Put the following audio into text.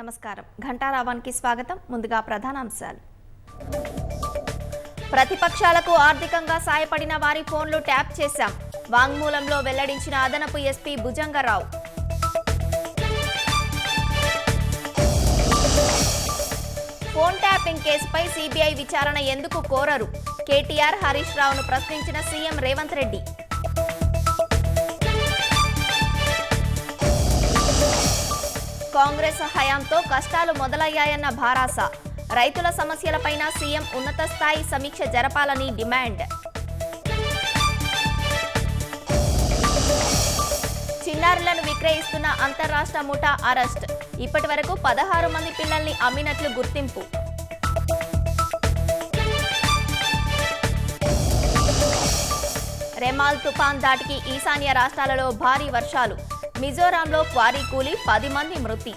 నమస్కారం. ఘంటారావానికి స్వాగతం. ముందుగా ప్రధానాంశాలు. ప్రతిపక్షాలకు ఆర్థికంగా సాయపడిన వారి ఫోన్లు ట్యాప్ చేశాం. వాంగ్మూలంలో వెల్లడించిన అదనపు ఎస్పీ భుజంగరావు. ఫోన్ ట్యాపింగ్ కేసుపై సిబిఐ విచారణ ఎందుకు కోరరు? కేటీఆర్, హరీష్ రావును ప్రశ్నించిన సీఎం రేవంత్ రెడ్డి. కాంగ్రెస్ హయాంతో కష్టాలు మొదలయ్యాయన్న భారాస. రైతుల సమస్యలపైన సీఎం ఉన్నత స్థాయి సమీక్ష జరపాలని డిమాండ్. చిన్నారులను విక్రయిస్తున్న అంతర్రాష్ట్ర ముఠా అరెస్ట్. ఇప్పటి వరకు 16 మంది పిల్లల్ని అమ్మినట్లు గుర్తింపు. రెమాల్ తుఫాన్ దాటికి ఈశాన్య రాష్ట్రాలలో భారీ వర్షాలు. మిజోరాంలో క్వారీ కూలి 10 మంది మృతి.